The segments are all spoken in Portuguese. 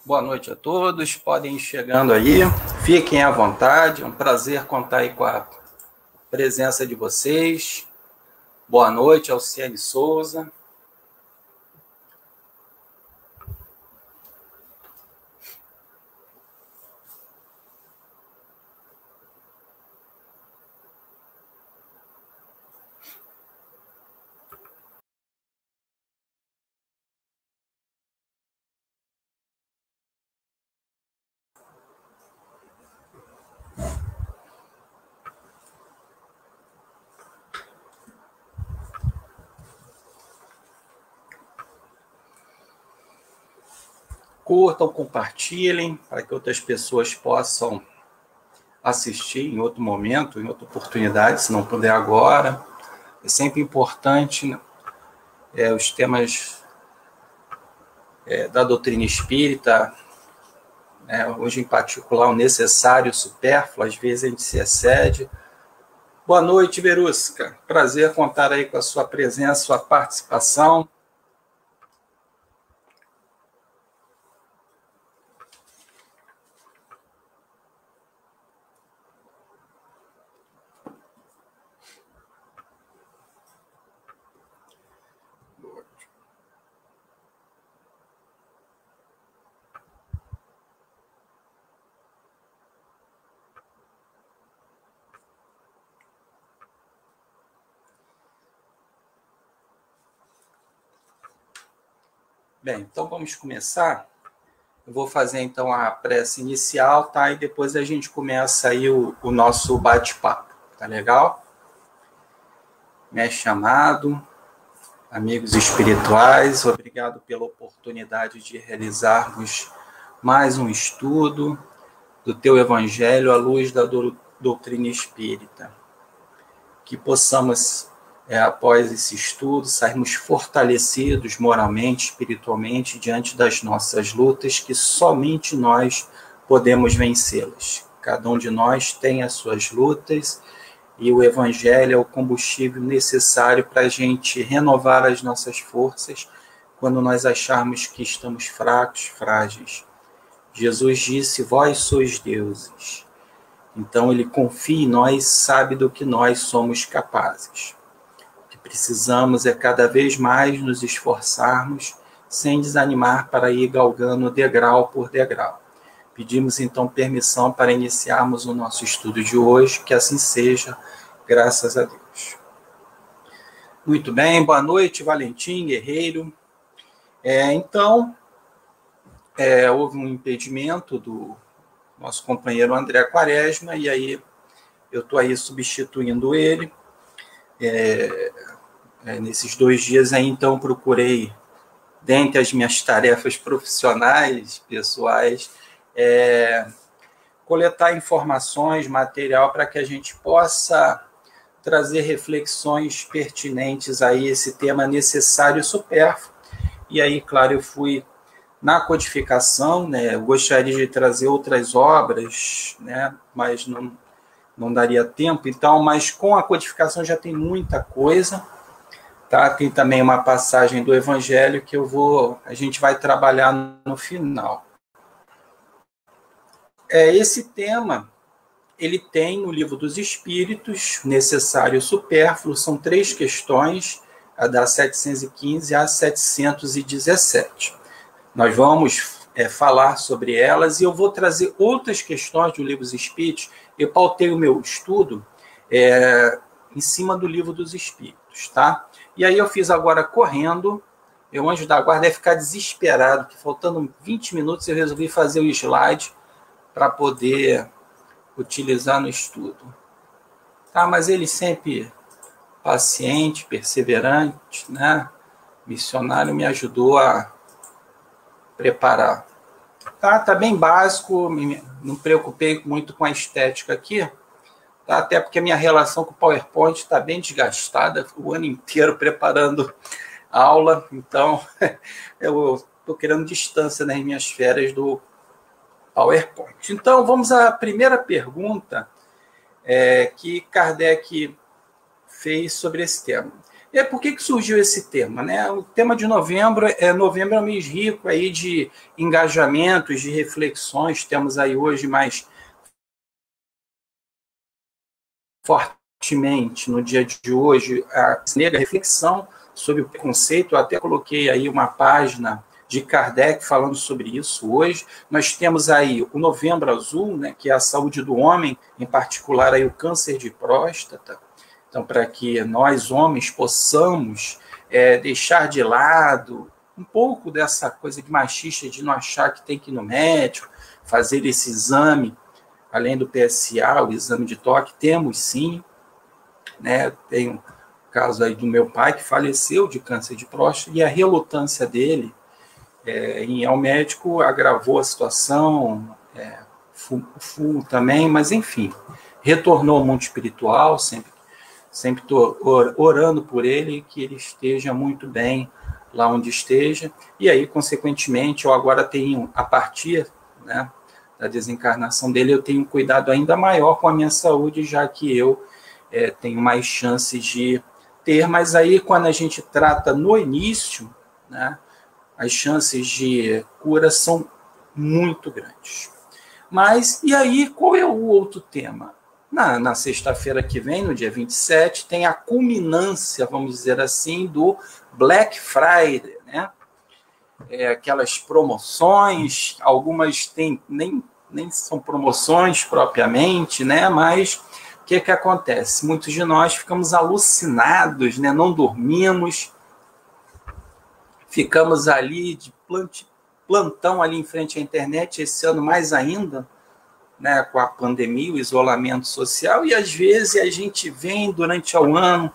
Boa noite a todos, podem ir chegando aí, fiquem à vontade, é um prazer contar aí com a presença de vocês. Boa noite, Alciane Souza. Curtam, compartilhem, para que outras pessoas possam assistir em outro momento, em outra oportunidade, se não puder agora. É sempre importante, né, os temas da doutrina espírita, hoje em particular o necessário, o supérfluo, às vezes a gente se excede. Boa noite, Verusca. Prazer contar aí com a sua presença, sua participação. Bem, então vamos começar. Eu vou fazer então a prece inicial, tá? E depois a gente começa aí o nosso bate-papo, tá legal? Mestre amado, amigos espirituais, obrigado pela oportunidade de realizarmos mais um estudo do teu Evangelho à luz da doutrina espírita. Que possamos, após esse estudo, sairmos fortalecidos moralmente, espiritualmente, diante das nossas lutas, que somente nós podemos vencê-las. Cada um de nós tem as suas lutas, e o Evangelho é o combustível necessário para a gente renovar as nossas forças quando nós acharmos que estamos fracos, frágeis. Jesus disse, vós sois deuses. Então ele confia em nós, sabe do que nós somos capazes. O que precisamos é cada vez mais nos esforçarmos, sem desanimar, para ir galgando degrau por degrau. Pedimos então permissão para iniciarmos o nosso estudo de hoje, que assim seja, graças a Deus. Muito bem, boa noite, Valentim, guerreiro. Houve um impedimento do nosso companheiro André Quaresma, e aí eu estou aí substituindo ele. Nesses 2 dias aí, então, procurei, dentre as minhas tarefas profissionais, pessoais, coletar informações, material, para que a gente possa trazer reflexões pertinentes a esse tema necessário e supérfluo. E aí, claro, eu fui na codificação, né? Eu gostaria de trazer outras obras, né? Mas não daria tempo, então, mas com a codificação já tem muita coisa, tá? Tem também uma passagem do Evangelho que a gente vai trabalhar no final. Esse tema, ele tem no Livro dos Espíritos, necessário e supérfluo, são 3 questões, a da 715 a 717. Nós vamos falar sobre elas e eu vou trazer outras questões do Livro dos Espíritos. Eu pautei o meu estudo em cima do Livro dos Espíritos, tá? E aí eu fiz agora correndo. Meu anjo da guarda deve ficar desesperado, que faltando 20 minutos eu resolvi fazer o slide para poder utilizar no estudo. Tá? Mas ele sempre paciente, perseverante, né? Missionário, me ajudou a preparar. Tá bem básico, não me preocupei muito com a estética aqui, tá? Até porque a minha relação com o PowerPoint está bem desgastada, o ano inteiro preparando a aula, então eu estou querendo distância nas minhas férias do PowerPoint. Então, vamos à primeira pergunta que Kardec fez sobre esse tema. E por que surgiu esse tema, né? O tema de novembro é um mês rico aí de engajamentos, de reflexões. Temos aí hoje mais fortemente, no dia de hoje, a reflexão sobre o preconceito. Eu até coloquei aí uma página de Kardec falando sobre isso hoje. Nós temos aí o Novembro Azul, né, que é a saúde do homem, em particular aí o câncer de próstata. Então, para que nós, homens, possamos deixar de lado um pouco dessa coisa de machista, de não achar que tem que ir no médico, fazer esse exame, além do PSA, o exame de toque, temos sim, né? Tem um caso aí do meu pai que faleceu de câncer de próstata, e a relutância dele em ir ao médico agravou a situação, fumo também, mas enfim, retornou ao mundo espiritual, sempre estou orando por ele, que ele esteja muito bem lá onde esteja, e aí, consequentemente, eu agora tenho, a partir, né, da desencarnação dele, eu tenho um cuidado ainda maior com a minha saúde, já que eu tenho mais chances de ter, mas aí, quando a gente trata no início, né, as chances de cura são muito grandes. Mas, e aí, qual é o outro tema? Na sexta-feira que vem, no dia 27, tem a culminância, vamos dizer assim, do Black Friday, né? Aquelas promoções, algumas nem são promoções propriamente, né? Mas o que acontece? Muitos de nós ficamos alucinados, né? Não dormimos, ficamos ali de plantão ali em frente à internet, esse ano mais ainda, né, com a pandemia, o isolamento social, e às vezes a gente vem durante o ano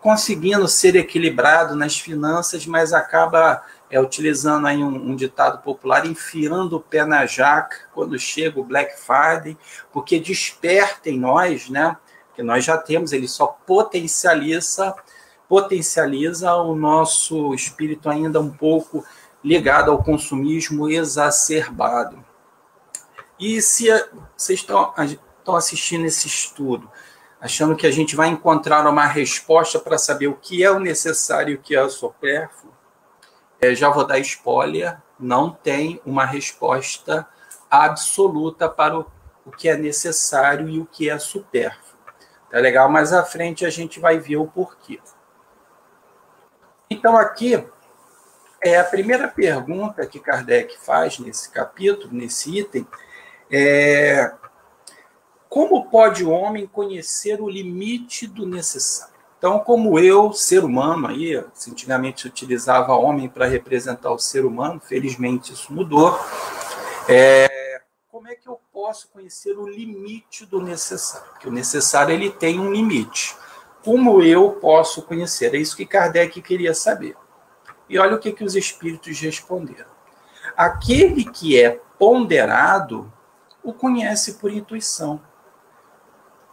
conseguindo ser equilibrado nas finanças, mas acaba utilizando aí um ditado popular, enfiando o pé na jaca quando chega o Black Friday, porque desperta em nós, né, que nós já temos, ele só potencializa o nosso espírito ainda um pouco ligado ao consumismo exacerbado. E se vocês estão assistindo esse estudo, achando que a gente vai encontrar uma resposta para saber o que é o necessário e o que é o supérfluo, já vou dar spoiler, não tem uma resposta absoluta para o que é necessário e o que é supérfluo. Tá legal? Mais à frente a gente vai ver o porquê. Então, aqui a primeira pergunta que Kardec faz nesse capítulo, nesse item, como pode o homem conhecer o limite do necessário? Então, como eu, ser humano, aí, antigamente utilizava homem para representar o ser humano, felizmente isso mudou, como é que eu posso conhecer o limite do necessário? Porque o necessário ele tem um limite. Como eu posso conhecer? É isso que Kardec queria saber. E olha o que os espíritos responderam. Aquele que é ponderado o conhece por intuição.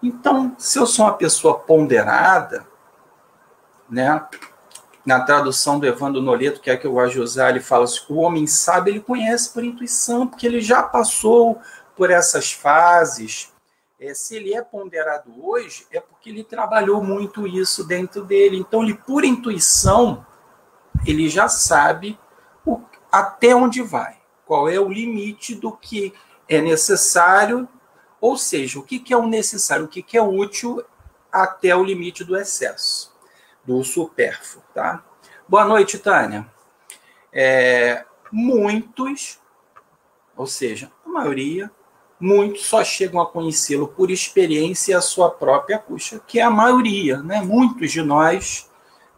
Então, se eu sou uma pessoa ponderada, né, na tradução do Evandro Noleto, que é a que eu gosto de usar, ele fala assim, o homem sabe, ele conhece por intuição, porque ele já passou por essas fases. Se ele é ponderado hoje, é porque ele trabalhou muito isso dentro dele. Então, ele, por intuição, ele já sabe até onde vai, qual é o limite do que é necessário, ou seja, o que é o necessário, o que é útil até o limite do excesso, do supérfluo. Tá? Boa noite, Tânia. Muitos, ou seja, a maioria, muitos só chegam a conhecê-lo por experiência e a sua própria custa, que é a maioria, né? Muitos de nós,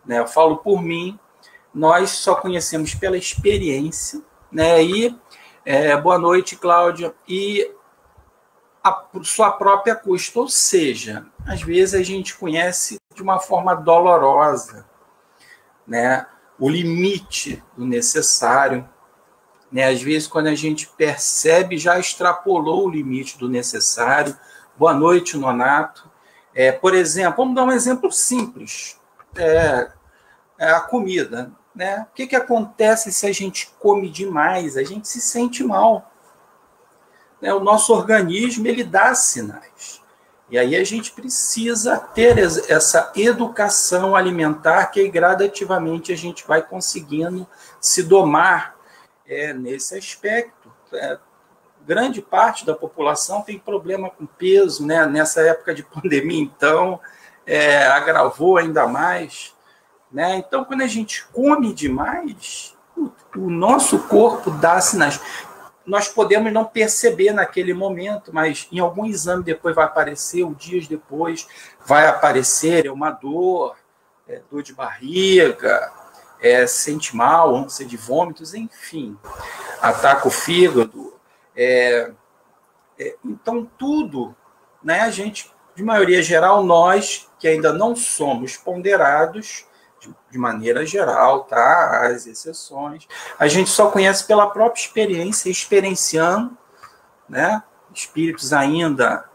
né, eu falo por mim, nós só conhecemos pela experiência, né? E boa noite, Cláudia, e a sua própria custa, ou seja, às vezes a gente conhece de uma forma dolorosa, né? O limite do necessário, né? Às vezes, quando a gente percebe, já extrapolou o limite do necessário. Boa noite, Nonato. Por exemplo, vamos dar um exemplo simples. A comida, né? O que acontece se a gente come demais? A gente se sente mal. O nosso organismo, ele dá sinais. E aí a gente precisa ter essa educação alimentar, que aí gradativamente a gente vai conseguindo se domar nesse aspecto. Grande parte da população tem problema com peso, né? Nessa época de pandemia, então, agravou ainda mais. Né? Então, quando a gente come demais, o nosso corpo dá sinais. Nós podemos não perceber naquele momento, mas em algum exame depois vai aparecer, ou dias depois vai aparecer uma dor, dor de barriga, sente mal, ânsia de vômitos, enfim, ataca o fígado. Então, tudo, né, a gente, de maioria geral, nós que ainda não somos ponderados, de maneira geral, tá? As exceções. A gente só conhece pela própria experiência, experienciando, né? Espíritos ainda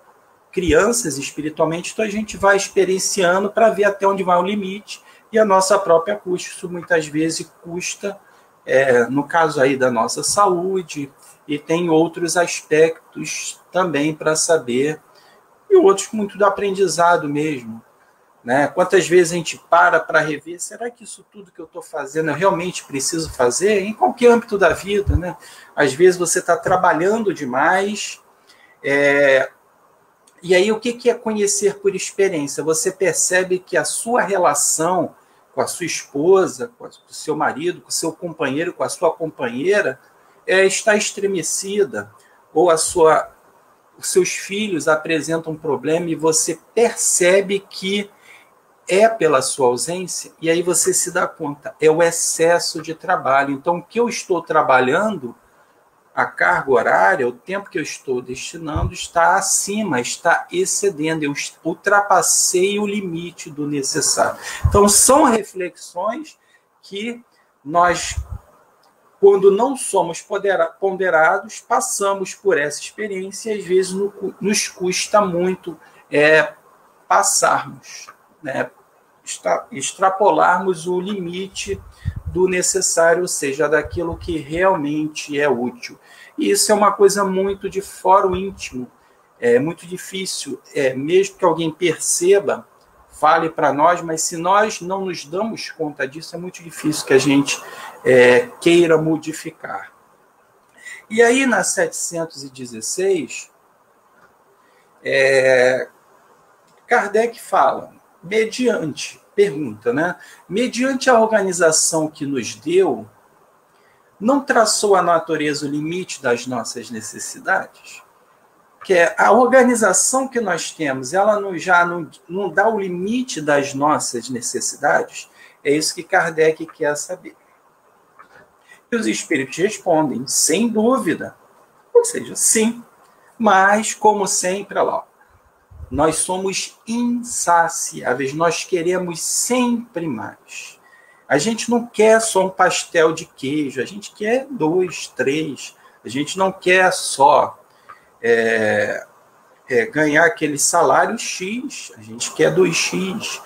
crianças espiritualmente, então a gente vai experienciando para ver até onde vai o limite, e a nossa própria custa. Isso muitas vezes custa, no caso aí da nossa saúde, e tem outros aspectos também para saber, e outros muito do aprendizado mesmo. Né? Quantas vezes a gente para rever, será que isso tudo que eu estou fazendo eu realmente preciso fazer? Em qualquer âmbito da vida. Né? Às vezes você está trabalhando demais, e aí o que é conhecer por experiência? Você percebe que a sua relação com a sua esposa, com o seu marido, com o seu companheiro, com a sua companheira, está estremecida, ou os seus filhos apresentam um problema e você percebe que pela sua ausência, e aí você se dá conta, é o excesso de trabalho. Então, o que eu estou trabalhando, a carga horária, o tempo que eu estou destinando, está acima, está excedendo, eu ultrapassei o limite do necessário. Então, são reflexões que nós, quando não somos ponderados, passamos por essa experiência e às vezes nos custa muito passarmos, né, extrapolarmos o limite do necessário, ou seja, daquilo que realmente é útil. E isso é uma coisa muito de fora o íntimo, é muito difícil, mesmo que alguém perceba, fale para nós, mas se nós não nos damos conta disso, é muito difícil que a gente queira modificar. E aí, na 716, Kardec fala, pergunta, né? Mediante a organização que nos deu, não traçou a natureza o limite das nossas necessidades? Que a organização que nós temos, ela já não dá o limite das nossas necessidades? É isso que Kardec quer saber. E os espíritos respondem, sem dúvida. Ou seja, sim. Mas, como sempre, olha lá, nós somos insaciáveis, nós queremos sempre mais. A gente não quer só um pastel de queijo, a gente quer 2, 3. A gente não quer só ganhar aquele salário X, a gente quer 2X.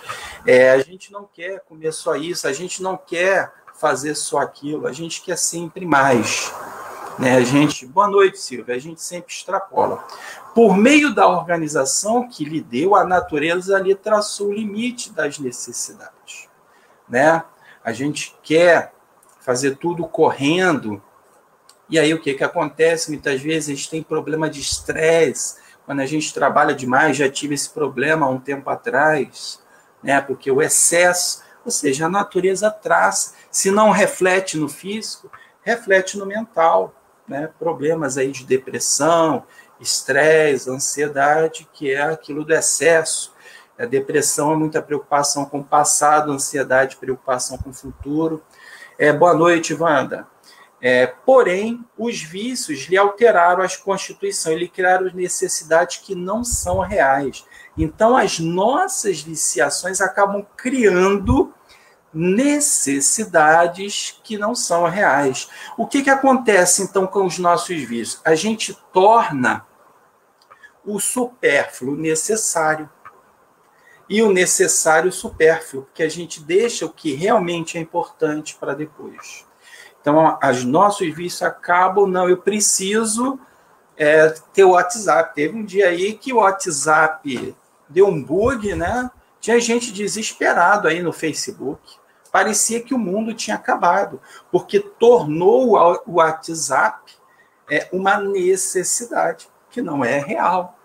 A gente não quer comer só isso, a gente não quer fazer só aquilo, a gente quer sempre mais. Né? Boa noite, Silvia. A gente sempre extrapola. Por meio da organização que lhe deu, a natureza lhe traçou o limite das necessidades. Né? A gente quer fazer tudo correndo. E aí o que acontece? Muitas vezes a gente tem problema de estresse. Quando a gente trabalha demais, já tive esse problema há um tempo atrás, né? Porque o excesso, ou seja, a natureza traça. Se não reflete no físico, reflete no mental. Né, problemas aí de depressão, estresse, ansiedade, que é aquilo do excesso. A depressão é muita preocupação com o passado, ansiedade, preocupação com o futuro. Boa noite, Wanda. Porém, os vícios lhe alteraram as constituições, lhe criaram necessidades que não são reais. Então, as nossas viciações acabam criando necessidades que não são reais. O que acontece, então, com os nossos vícios? A gente torna o supérfluo necessário e o necessário supérfluo, porque a gente deixa o que realmente é importante para depois. Então, os nossos vícios acabam, não, eu preciso ter o WhatsApp. Teve um dia aí que o WhatsApp deu um bug, né? Tinha gente desesperado aí no Facebook. Parecia que o mundo tinha acabado, porque tornou o WhatsApp uma necessidade, que não é real,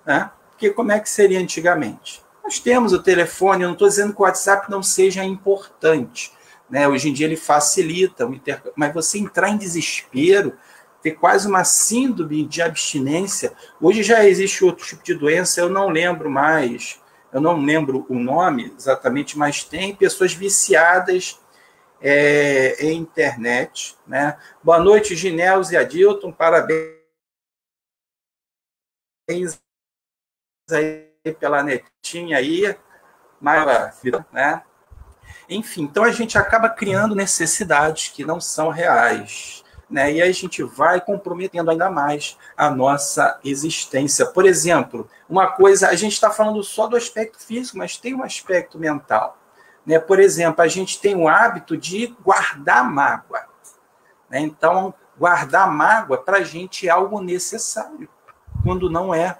né? Porque como é que seria antigamente? Nós temos o telefone, eu não estou dizendo que o WhatsApp não seja importante, né? Hoje em dia ele facilita, mas você entrar em desespero, ter quase uma síndrome de abstinência. Hoje já existe outro tipo de doença, eu não lembro mais, eu não lembro o nome exatamente, mas tem pessoas viciadas em internet, né? Boa noite, Ginelze e Adilton, parabéns aí pela netinha aí, maravilha, né? Enfim, então a gente acaba criando necessidades que não são reais, né? E aí a gente vai comprometendo ainda mais a nossa existência. Por exemplo, uma coisa, a gente está falando só do aspecto físico, mas tem um aspecto mental, né? Por exemplo, a gente tem o hábito de guardar mágoa, né? Então, guardar mágoa para a gente é algo necessário, quando não é.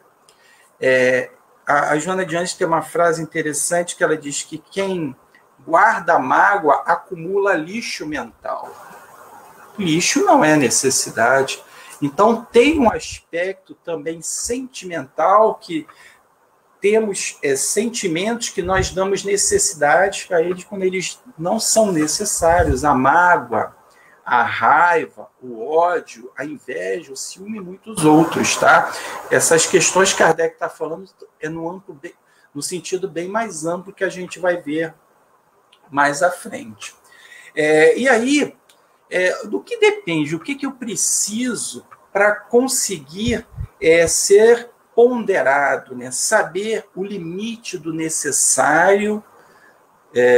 A Joana de Anjos tem uma frase interessante que ela diz que quem guarda mágoa acumula lixo mental. Lixo não é necessidade. Então, tem um aspecto também sentimental, que temos sentimentos que nós damos necessidade para eles quando eles não são necessários. A mágoa, a raiva, o ódio, a inveja, o ciúme e muitos outros, tá? Essas questões que Kardec está falando no sentido bem mais amplo que a gente vai ver mais à frente. E aí, do que depende? O que eu preciso para conseguir ser ponderado, né? Saber o limite do necessário,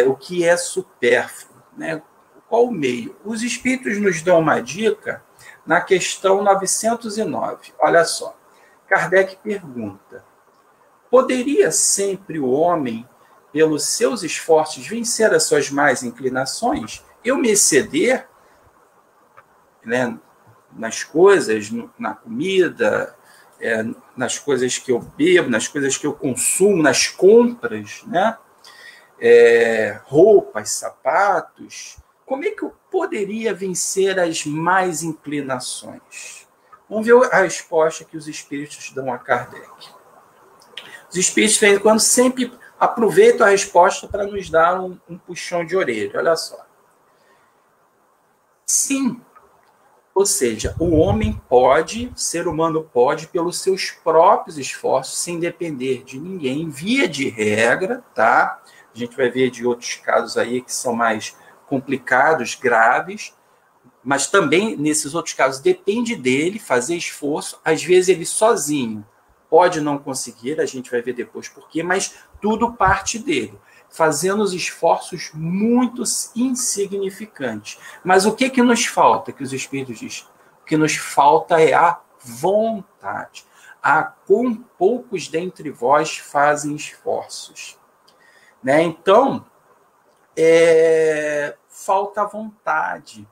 o que é supérfluo, né? Qual o meio? Os espíritos nos dão uma dica na questão 909. Olha só, Kardec pergunta: poderia sempre o homem, pelos seus esforços, vencer as suas más inclinações? Eu me exceder, né, nas coisas, na comida, nas coisas que eu bebo, nas coisas que eu consumo, nas compras, né? Roupas, sapatos. Como é que eu poderia vencer as más inclinações? Vamos ver a resposta que os espíritos dão a Kardec. Os espíritos, de vez em quando, sempre aproveitam a resposta para nos dar um puxão de orelha. Olha só. Sim, ou seja, o ser humano pode, pelos seus próprios esforços, sem depender de ninguém, via de regra, tá? A gente vai ver de outros casos aí que são mais complicados, graves, mas também, nesses outros casos, depende dele fazer esforço. Às vezes ele sozinho pode não conseguir, a gente vai ver depois por quê, mas tudo parte dele, fazendo os esforços muito insignificantes. Mas o que nos falta, que os Espíritos dizem? O que nos falta é a vontade. Com poucos dentre vós fazem esforços. Né? Então, falta vontade.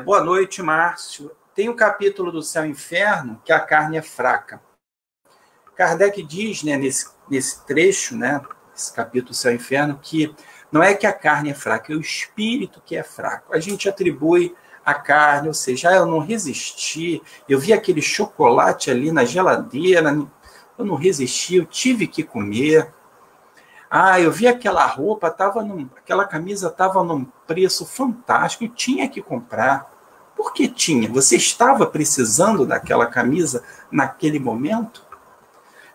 Boa noite, Márcio. Tem um capítulo do Céu e Inferno que a carne é fraca. Kardec diz, né, nesse trecho, né, esse capítulo do Céu e Inferno, que não é que a carne é fraca, é o espírito que é fraco. A gente atribui a carne, ou seja, eu não resisti, eu vi aquele chocolate ali na geladeira, eu não resisti, eu tive que comer. Eu vi aquela roupa, aquela camisa estava num preço fantástico, eu tinha que comprar. Por que tinha? Você estava precisando daquela camisa naquele momento?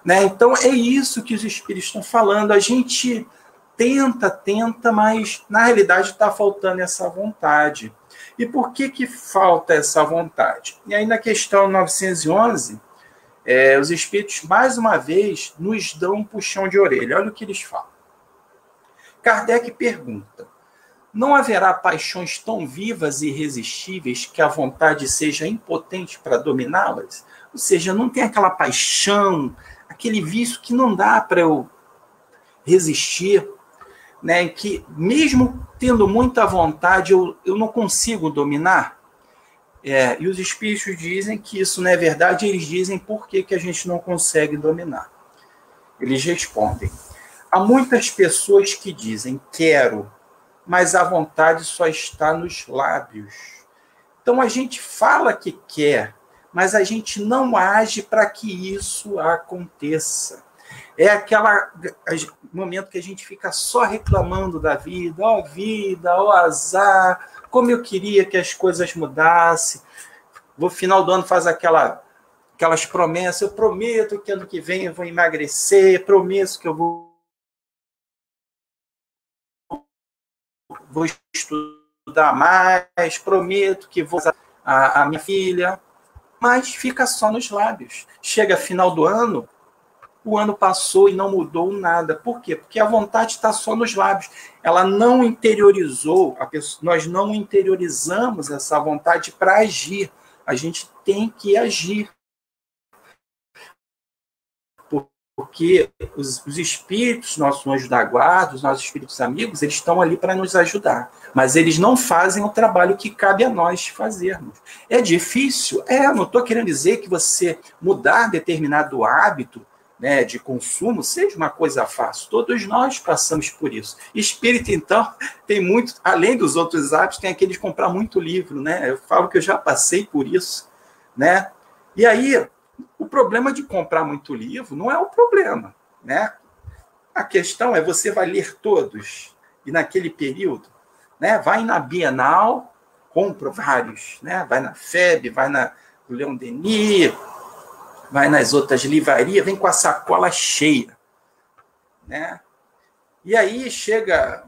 Né? Então, é isso que os espíritos estão falando. A gente tenta, mas na realidade está faltando essa vontade. E por que falta essa vontade? E aí, na questão 911, os espíritos, mais uma vez, nos dão um puxão de orelha. Olha o que eles falam. Kardec pergunta: não haverá paixões tão vivas e irresistíveis que a vontade seja impotente para dominá-las? Ou seja, não tem aquela paixão, aquele vício que não dá para eu resistir, né? Que mesmo tendo muita vontade, eu não consigo dominar. E os espíritos dizem que isso não é verdade, eles dizem por que a gente não consegue dominar. Eles respondem: há muitas pessoas que dizem quero, mas a vontade só está nos lábios. Então a gente fala que quer, mas a gente não age para que isso aconteça. É aquele momento que a gente fica só reclamando da vida, ó azar, como eu queria que as coisas mudassem. No final do ano faz aquelas promessas, eu prometo que ano que vem eu vou emagrecer, prometo que eu vou estudar mais, prometo que vou a minha filha, mas fica só nos lábios. Chega final do ano, o ano passou e não mudou nada. Por quê? Porque a vontade está só nos lábios. Ela não interiorizou, nós não interiorizamos essa vontade para agir. A gente tem que agir. Porque os espíritos, nossos anjos da guarda, os nossos espíritos amigos, eles estão ali para nos ajudar. Mas eles não fazem o trabalho que cabe a nós fazermos. É difícil? Não estou querendo dizer que você mudar determinado hábito, né, de consumo seja uma coisa fácil. Todos nós passamos por isso. Espírito, então, tem muito, além dos outros hábitos, tem aquele de comprar muito livro, né? Eu falo que eu já passei por isso, né? E aí, o problema de comprar muito livro não é o problema, né? A questão é, você vai ler todos, e naquele período, né, vai na Bienal, compra vários, né? Vai na FEB, vai na Leon Denis, vai nas outras livrarias, vem com a sacola cheia, né? E aí chega,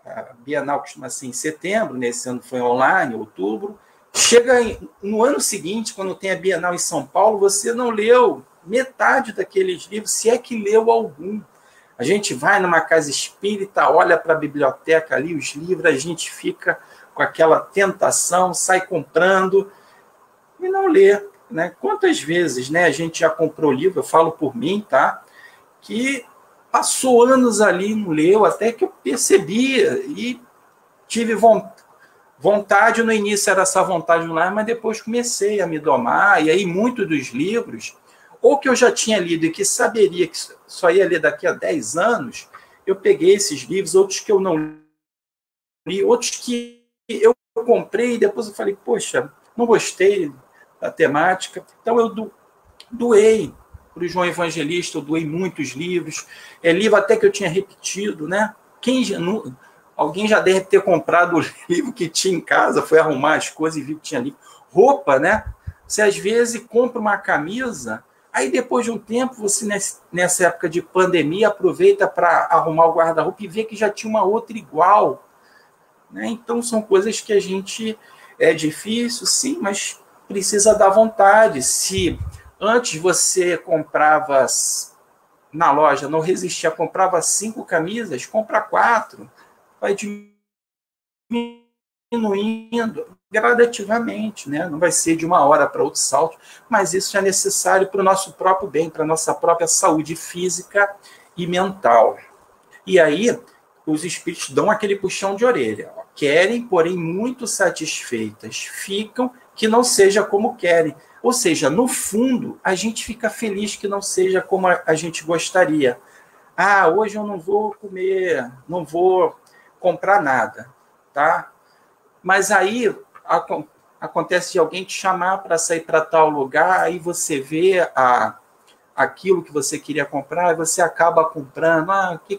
a Bienal costuma ser em setembro, nesse ano foi online, outubro, chega no ano seguinte, quando tem a Bienal em São Paulo, você não leu metade daqueles livros, se é que leu algum. A gente vai numa casa espírita, olha para a biblioteca ali, os livros, a gente fica com aquela tentação, sai comprando e não lê. Né? Quantas vezes, né, a gente já comprou livro, eu falo por mim, tá? Que passou anos ali, não leu, até que eu percebia e tive vontade, no início era essa vontade lá, mas depois comecei a me domar, e aí muitos dos livros, ou que eu já tinha lido e que saberia que só ia ler daqui a 10 anos, eu peguei esses livros, outros que eu não li, outros que eu comprei e depois eu falei, poxa, não gostei da temática. Então eu doei para o João Evangelista, eu doei muitos livros, livro até que eu tinha repetido, né? Alguém já deve ter comprado o livro que tinha em casa, foi arrumar as coisas e viu que tinha livro. Roupa, né? Você às vezes compra uma camisa, aí depois de um tempo, você nessa época de pandemia, aproveita para arrumar o guarda-roupa e vê que já tinha uma outra igual. Né? Então são coisas que a gente, é difícil, sim, mas precisa dar vontade. Se antes você comprava na loja, não resistia, comprava 5 camisas, compra 4, vai diminuindo gradativamente, né? Não vai ser de uma hora para outro salto, mas isso é necessário para o nosso próprio bem, para a nossa própria saúde física e mental. E aí, os espíritos dão aquele puxão de orelha. Querem, porém, muito satisfeitas. Ficam que não seja como querem. Ou seja, no fundo, a gente fica feliz que não seja como a gente gostaria. Hoje eu não vou comer, não vou comprar nada, tá? Mas aí acontece de alguém te chamar para sair para tal lugar, aí você vê aquilo que você queria comprar, e você acaba comprando. O que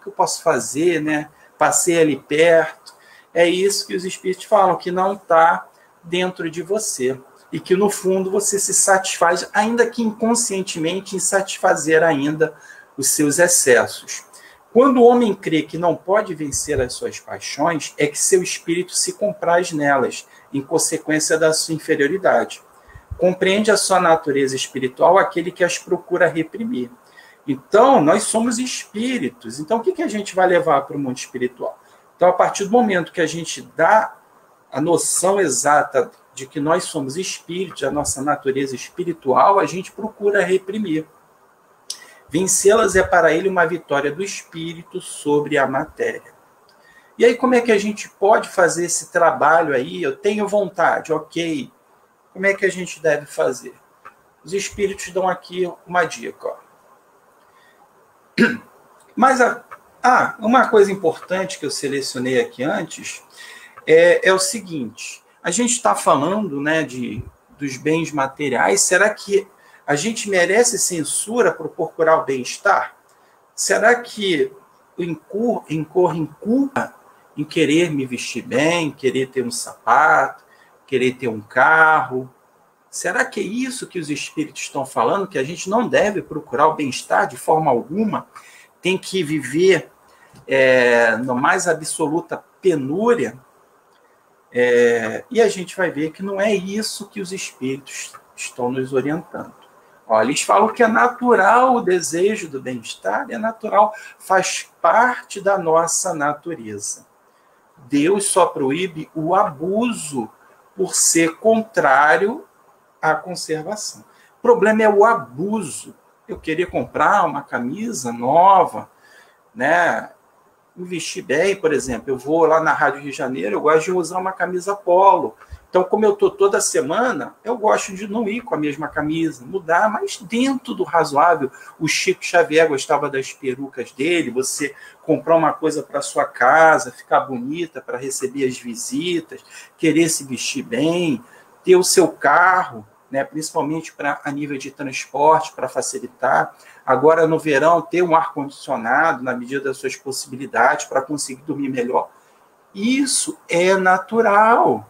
eu posso fazer, né? Passei ali perto. É isso que os espíritos falam, que não está dentro de você. E que, no fundo, você se satisfaz, ainda que inconscientemente, em satisfazer ainda os seus excessos. Quando o homem crê que não pode vencer as suas paixões, é que seu espírito se compraz nelas, em consequência da sua inferioridade. Compreende a sua natureza espiritual aquele que as procura reprimir. Então, nós somos espíritos. Então, o que a gente vai levar para o mundo espiritual? Então, a partir do momento que a gente dá a noção exata de que nós somos espíritos, a nossa natureza espiritual, a gente procura reprimir. Vencê-las é para ele uma vitória do espírito sobre a matéria. E aí, como é que a gente pode fazer esse trabalho aí? Eu tenho vontade, ok. como é que a gente deve fazer? Os espíritos dão aqui uma dica. Ó. Mas uma coisa importante que eu selecionei aqui antes é o seguinte: a gente está falando, né, dos bens materiais. Será que a gente merece censura por procurar o bem-estar? Será que eu incorro em culpa em querer me vestir bem, querer ter um sapato, querer ter um carro? Será que é isso que os espíritos estão falando, que a gente não deve procurar o bem-estar de forma alguma? Tem que viver na mais absoluta penúria? E a gente vai ver que não é isso que os espíritos estão nos orientando. Olha, eles falam que é natural o desejo do bem-estar, é natural, faz parte da nossa natureza. Deus só proíbe o abuso por ser contrário à conservação. O problema é o abuso. Eu queria comprar uma camisa nova, né? Me vestir bem, por exemplo. Eu vou lá na Rádio Rio de Janeiro, eu gosto de usar uma camisa polo. Então, como eu estou toda semana, eu gosto de não ir com a mesma camisa, mudar, mas dentro do razoável. O Chico Xavier gostava das perucas dele, você comprar uma coisa para sua casa, ficar bonita para receber as visitas, querer se vestir bem, ter o seu carro, né, principalmente a nível de transporte, para facilitar. Agora, no verão, ter um ar-condicionado na medida das suas possibilidades para conseguir dormir melhor. Isso é natural.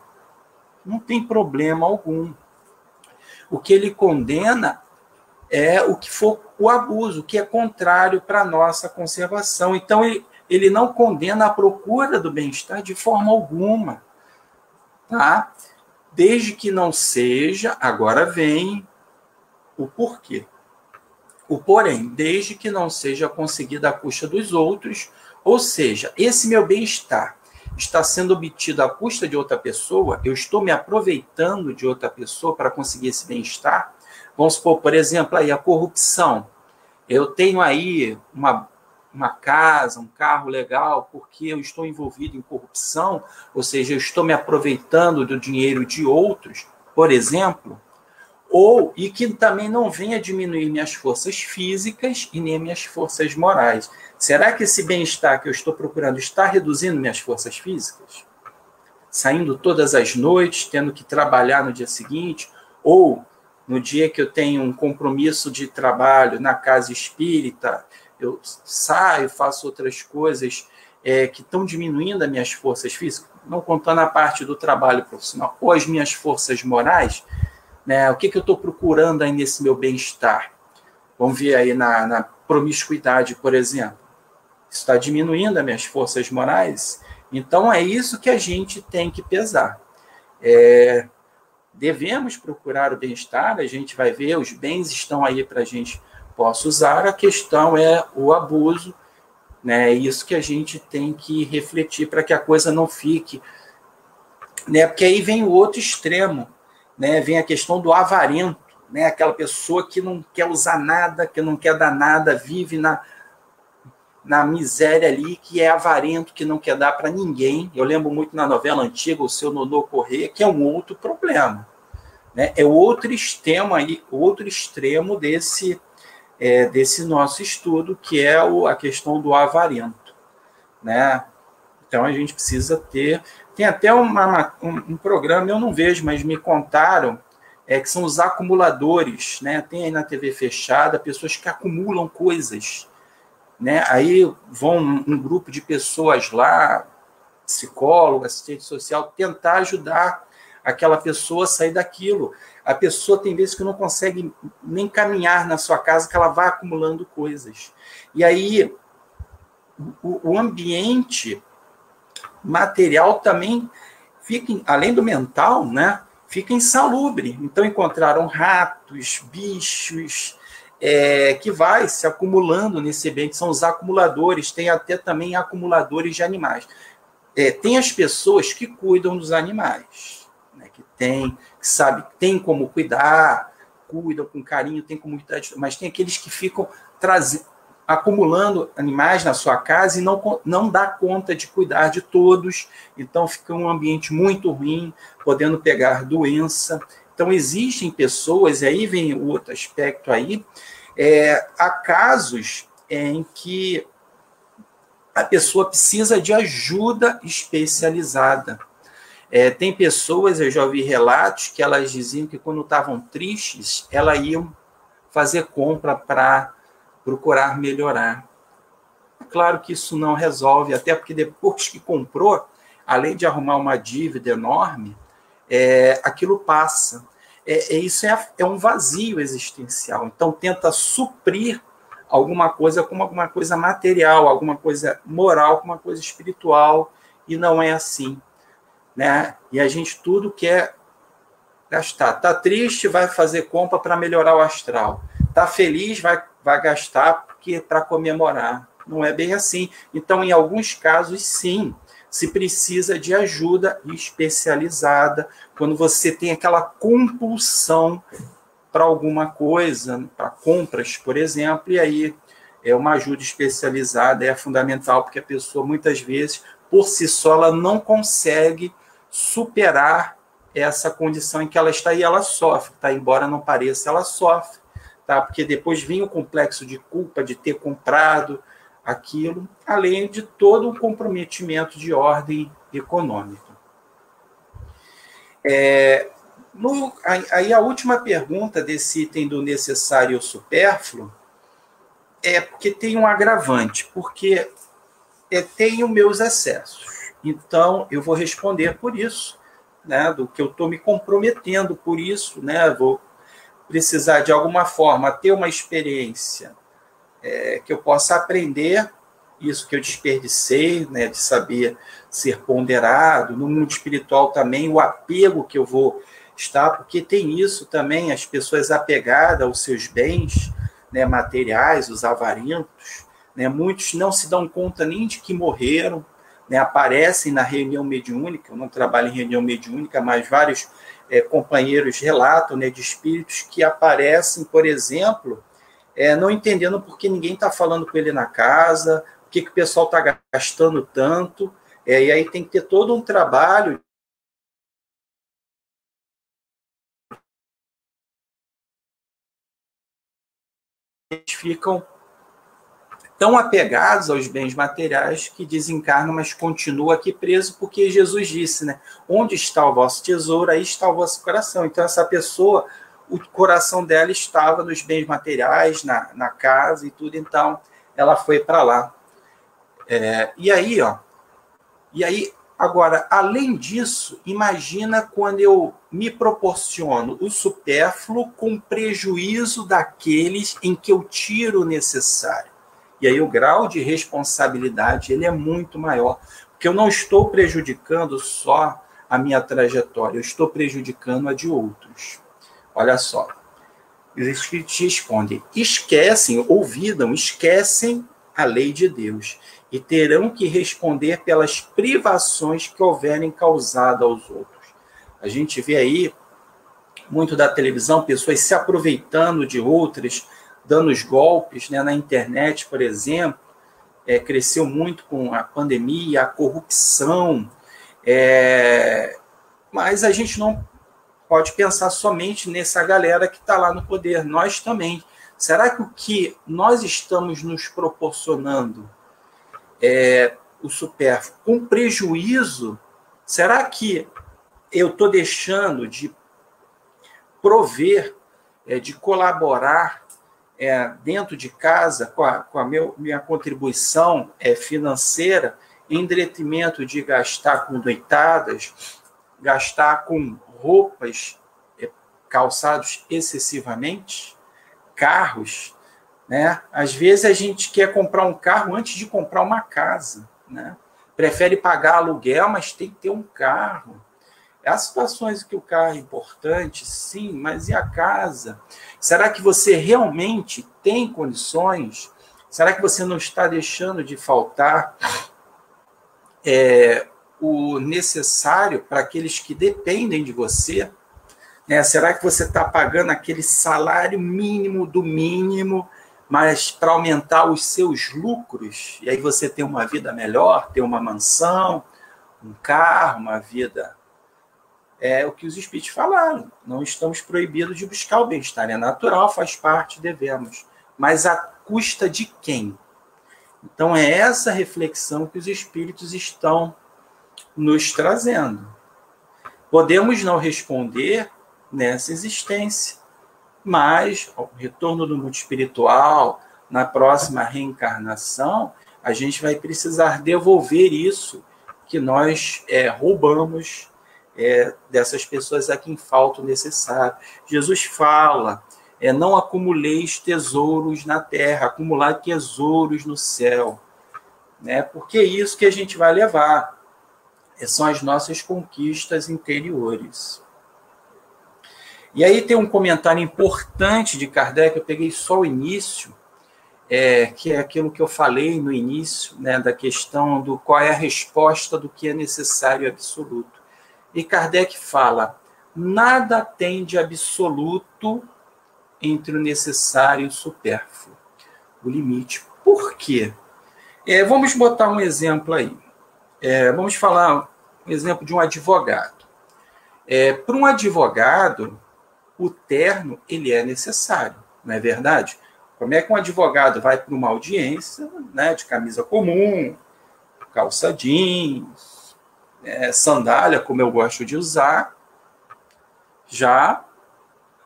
Não tem problema algum. O que ele condena é o que for o abuso, que é contrário para a nossa conservação. Então, ele não condena a procura do bem-estar de forma alguma. Tá? Desde que não seja, agora vem o porquê. O porém, desde que não seja conseguido à custa dos outros, ou seja, esse meu bem-estar está sendo obtido à custa de outra pessoa, eu estou me aproveitando de outra pessoa para conseguir esse bem-estar. Vamos supor, por exemplo, aí a corrupção. Eu tenho aí uma casa, um carro legal, porque eu estou envolvido em corrupção, ou seja, eu estou me aproveitando do dinheiro de outros, por exemplo, e que também não venha diminuir minhas forças físicas e nem minhas forças morais. Será que esse bem-estar que eu estou procurando está reduzindo minhas forças físicas? Saindo todas as noites, tendo que trabalhar no dia seguinte, ou no dia que eu tenho um compromisso de trabalho na casa espírita, eu saio, faço outras coisas que estão diminuindo as minhas forças físicas, não contando a parte do trabalho profissional, ou as minhas forças morais, né? O que eu estou procurando aí nesse meu bem-estar? Vamos ver aí na promiscuidade, por exemplo. Isso está diminuindo as minhas forças morais? Então, é isso que a gente tem que pesar. Devemos procurar o bem-estar, a gente vai ver, os bens estão aí para a gente possa usar, a questão é o abuso, né? É isso que a gente tem que refletir para que a coisa não fique, né? Porque aí vem o outro extremo, né? Vem a questão do avarento, né? Aquela pessoa que não quer usar nada, que não quer dar nada, vive na miséria ali, que é avarento, que não quer dar para ninguém. Eu lembro muito na novela antiga, o Seu Nonô Corrêa, que é um outro problema, né? É outro extremo aí, outro extremo desse nosso estudo, que é a questão do avarento, né? Então a gente precisa ter. Tem até um programa, eu não vejo, mas me contaram, que são os acumuladores, né? Tem aí na TV fechada pessoas que acumulam coisas, né? Aí vão um grupo de pessoas lá, psicólogo, assistente social, tentar ajudar aquela pessoa a sair daquilo. A pessoa tem vezes que não consegue nem caminhar na sua casa, que ela vai acumulando coisas. E aí o ambiente material também fica, além do mental, né, fica insalubre. Então encontraram ratos, bichos, que vai se acumulando nesse ambiente, são os acumuladores, tem até também acumuladores de animais. Tem as pessoas que cuidam dos animais, né, que sabe, tem como cuidar, cuidam com carinho, tem como cuidar, mas tem aqueles que ficam acumulando animais na sua casa e não dá conta de cuidar de todos, então fica um ambiente muito ruim, podendo pegar doença. Então, existem pessoas, e aí vem o outro aspecto aí, há casos em que a pessoa precisa de ajuda especializada. Tem pessoas, eu já ouvi relatos, que elas diziam que quando estavam tristes, elas iam fazer compra para procurar melhorar. Claro que isso não resolve, até porque depois que comprou, além de arrumar uma dívida enorme, aquilo passa. Isso é um vazio existencial. Então, tenta suprir alguma coisa com alguma coisa material, alguma coisa moral com uma coisa espiritual, e não é assim, né? E a gente tudo quer gastar. Está triste, vai fazer compra para melhorar o astral. Está feliz, vai gastar para comemorar. Não é bem assim. Então, em alguns casos, sim, se precisa de ajuda especializada, quando você tem aquela compulsão para alguma coisa, para compras, por exemplo, e aí uma ajuda especializada é fundamental, porque a pessoa, muitas vezes, por si só, ela não consegue superar essa condição em que ela está, e ela sofre, tá? Embora não pareça, ela sofre, tá? Porque depois vem o complexo de culpa de ter comprado aquilo, além de todo um comprometimento de ordem econômica. Aí a última pergunta desse item do necessário ou supérfluo é porque tem um agravante, porque tenho meus excessos. Então, eu vou responder por isso, né, do que eu estou me comprometendo por isso, né, vou precisar de alguma forma ter uma experiência que eu possa aprender isso que eu desperdicei, né, de saber ser ponderado, no mundo espiritual também, o apego que eu vou estar, porque tem isso também, as pessoas apegadas aos seus bens, né, materiais, os avarentos, né, muitos não se dão conta nem de que morreram, né, aparecem na reunião mediúnica, eu não trabalho em reunião mediúnica, mas vários companheiros relatam, né, de espíritos que aparecem, por exemplo, não entendendo por que ninguém está falando com ele na casa, por que o pessoal está gastando tanto, e aí tem que ter todo um trabalho. Eles ficam tão apegados aos bens materiais que desencarnam, mas continuam aqui preso, porque Jesus disse, né? Onde está o vosso tesouro, aí está o vosso coração. Então, essa pessoa, o coração dela estava nos bens materiais, na casa e tudo, então ela foi para lá. E aí, agora, além disso, imagina quando eu me proporciono o supérfluo com prejuízo daqueles em que eu tiro o necessário. E aí o grau de responsabilidade ele é muito maior, porque eu não estou prejudicando só a minha trajetória, eu estou prejudicando a de outros. Olha só, os Espíritos respondem, esquecem a lei de Deus e terão que responder pelas privações que houverem causado aos outros. A gente vê aí, muito da televisão, pessoas se aproveitando de outras, dando os golpes, né, na internet, por exemplo, cresceu muito com a pandemia, a corrupção, mas a gente não pode pensar somente nessa galera que está lá no poder, nós também. Será que o que nós estamos nos proporcionando o supérfluo com prejuízo, será que eu estou deixando de prover, de colaborar dentro de casa com a minha contribuição financeira, em detrimento de gastar com noitadas, gastar com roupas, calçados excessivamente, carros, né? Às vezes a gente quer comprar um carro antes de comprar uma casa, né? Prefere pagar aluguel, mas tem que ter um carro. Há situações que o carro é importante, sim, mas e a casa? Será que você realmente tem condições? Será que você não está deixando de faltar o necessário para aqueles que dependem de você? Será que você está pagando aquele salário mínimo do mínimo, mas para aumentar os seus lucros? E aí você tem uma vida melhor, ter uma mansão, um carro, uma vida é o que os espíritos falaram. Não estamos proibidos de buscar o bem-estar. É natural, faz parte, devemos. Mas à custa de quem? Então, é essa reflexão que os espíritos estão nos trazendo. Podemos não responder nessa existência, mas, ao retorno do mundo espiritual, na próxima reencarnação, a gente vai precisar devolver isso que nós roubamos dessas pessoas a quem falta o necessário. Jesus fala, não acumuleis tesouros na terra, acumular tesouros no céu. Né? Porque é isso que a gente vai levar. São as nossas conquistas interiores. E aí tem um comentário importante de Kardec, eu peguei só o início, que é aquilo que eu falei no início, né, da questão do qual é a resposta do que é necessário e absoluto. E Kardec fala, nada tem de absoluto entre o necessário e o supérfluo, o limite. Por quê? Vamos botar um exemplo aí. Vamos falar um exemplo de um advogado. Para um advogado, o terno ele é necessário, não é verdade? Como é que um advogado vai para uma audiência, né, de camisa comum, calça jeans, sandália, como eu gosto de usar, já,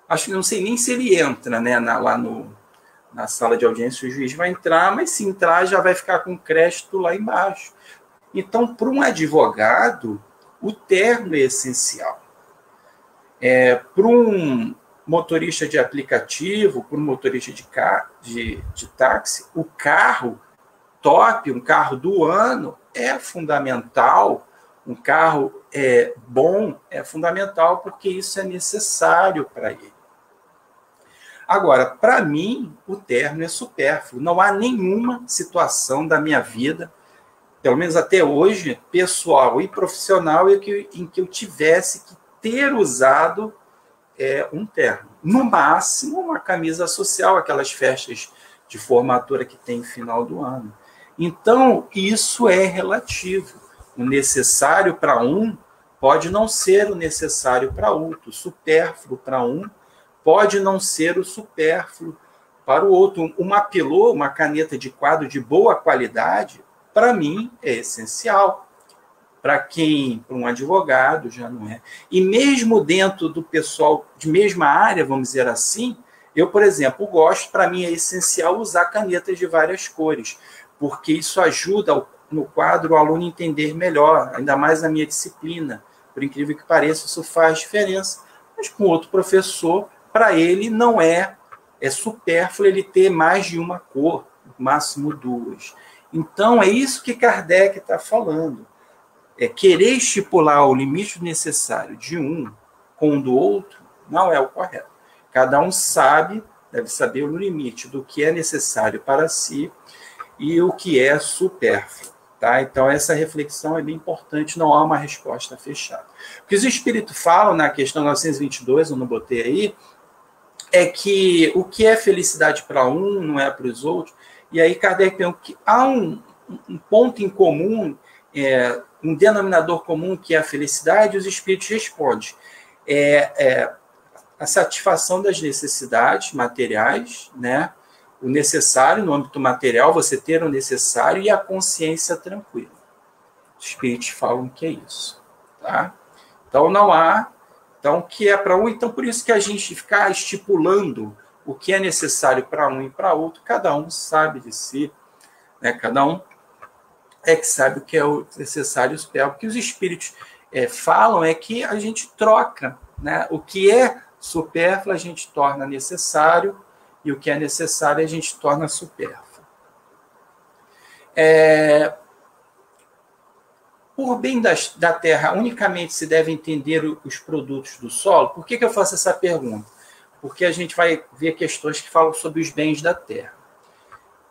acho que não sei nem se ele entra, né, lá na sala de audiência, o juiz vai entrar, mas se entrar já vai ficar com crédito lá embaixo. Então, para um advogado, o terno é essencial. Para um motorista de aplicativo, para um motorista de táxi, o carro top, um carro do ano, é fundamental. Um carro bom é fundamental porque isso é necessário para ele. Agora, para mim, o terno é supérfluo. Não há nenhuma situação da minha vida, pelo menos até hoje, pessoal e profissional, em que eu tivesse que ter usado um terno. No máximo, uma camisa social, aquelas festas de formatura que tem no final do ano. Então, isso é relativo. O necessário para um pode não ser o necessário para outro. O supérfluo para um pode não ser o supérfluo para o outro. Uma pilô, uma caneta de quadro de boa qualidade, para mim, é essencial. Para um advogado, já não é. E mesmo dentro do pessoal de mesma área, vamos dizer assim, eu, por exemplo, gosto, para mim é essencial usar canetas de várias cores, porque isso ajuda no quadro o aluno a entender melhor, ainda mais na minha disciplina. Por incrível que pareça, isso faz diferença. Mas com outro professor, para ele não é supérfluo ele ter mais de uma cor, no máximo duas. Então, é isso que Kardec está falando. Querer estipular o limite necessário de um com o do outro não é o correto. Cada um deve saber o limite do que é necessário para si e o que é supérfluo. Tá? Então, essa reflexão é bem importante, não há uma resposta fechada. O que os espíritos falam na questão 922, eu não botei aí, é que o que é felicidade para um não é para os outros. E aí Kardec pergunta que há um ponto em comum, um denominador comum que é a felicidade, e os espíritos respondem. A satisfação das necessidades materiais, né? O necessário no âmbito material, você ter o necessário e a consciência tranquila. Os espíritos falam que é isso. Tá? Então, não há... Então, o que é para um... Então, por isso que a gente ficar estipulando o que é necessário para um e para outro, cada um sabe de si, né? Cada um que sabe o que é o necessário e o supérfluo. O que os espíritos falam é que a gente troca, né? O que é supérfluo a gente torna necessário e o que é necessário a gente torna supérfluo. Por bem da terra, unicamente se deve entender os produtos do solo? Por que eu faço essa pergunta? Porque a gente vai ver questões que falam sobre os bens da terra.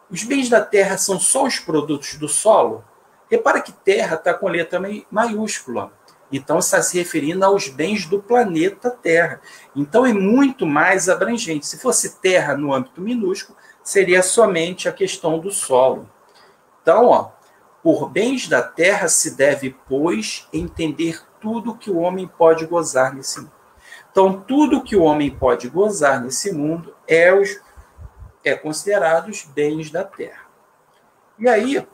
Os bens da terra são só os produtos do solo? Repara que terra está com letra maiúscula. Então, está se referindo aos bens do planeta Terra. Então, é muito mais abrangente. Se fosse terra no âmbito minúsculo, seria somente a questão do solo. Então, por bens da terra se deve, pois, entender tudo que o homem pode gozar nesse mundo. Então, tudo que o homem pode gozar nesse mundo é considerado os bens da terra. E aí,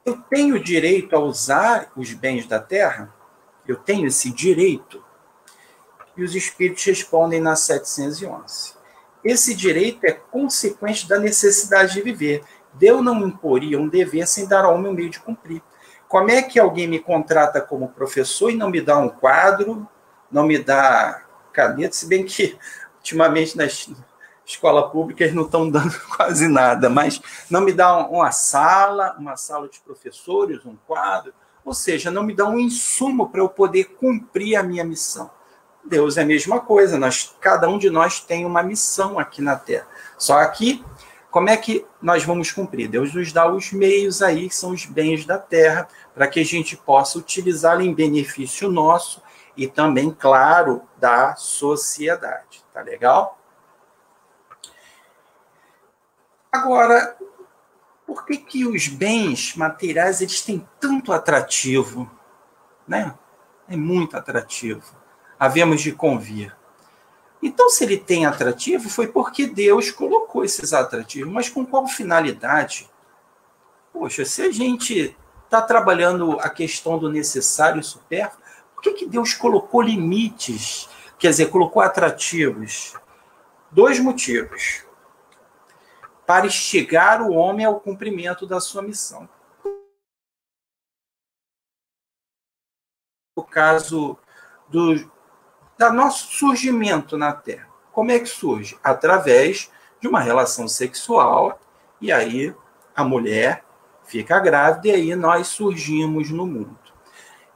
eu tenho direito a usar os bens da terra? Eu tenho esse direito? E os espíritos respondem na 711. Esse direito é consequente da necessidade de viver. Deus não imporia um dever sem dar ao homem um meio de cumprir. Como é que alguém me contrata como professor e não me dá um quadro, não me dá caneta, se bem que ultimamente nas escolas públicas não estão dando quase nada, mas não me dá uma sala de professores, um quadro, ou seja, não me dá um insumo para eu poder cumprir a minha missão. Deus é a mesma coisa, cada um de nós tem uma missão aqui na Terra. Só que, como é que nós vamos cumprir? Deus nos dá os meios aí, que são os bens da Terra, para que a gente possa utilizá-lo em benefício nosso e também, claro, da sociedade. Tá legal? Agora, por que os bens materiais eles têm tanto atrativo? Né? É muito atrativo. Havemos de convir. Então, se ele tem atrativo, foi porque Deus colocou esses atrativos. Mas com qual finalidade? Poxa, se a gente está trabalhando a questão do necessário e supérfluo, por que Deus colocou limites? Quer dizer, colocou atrativos? 2 motivos. Para instigar o homem ao cumprimento da sua missão. No caso do nosso surgimento na Terra. Como é que surge? Através de uma relação sexual, e aí a mulher fica grávida, e aí nós surgimos no mundo.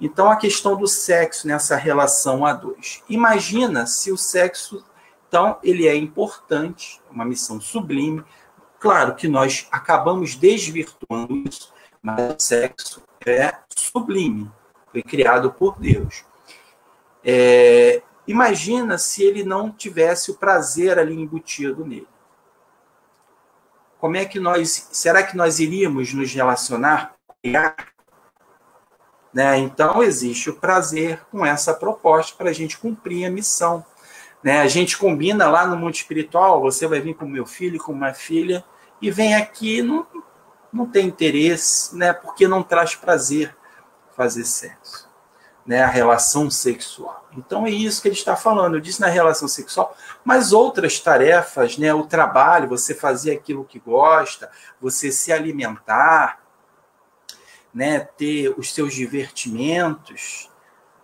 Então, a questão do sexo nessa relação a dois. Imagina se o sexo, então, ele é importante, uma missão sublime. Claro que nós acabamos desvirtuando isso, mas o sexo é sublime, foi criado por Deus. Imagina se ele não tivesse o prazer ali embutido nele. Como é que será que nós iríamos nos relacionar? Né? Então, existe o prazer com essa proposta para a gente cumprir a missão. Né? A gente combina lá no mundo espiritual, você vai vir com meu filho, com uma filha, e vem aqui, não tem interesse, né? Porque não traz prazer fazer sexo. Né? A relação sexual. Então, é isso que ele está falando. Eu disse na relação sexual, mas outras tarefas, né? O trabalho, você fazer aquilo que gosta, você se alimentar, né? Ter os seus divertimentos.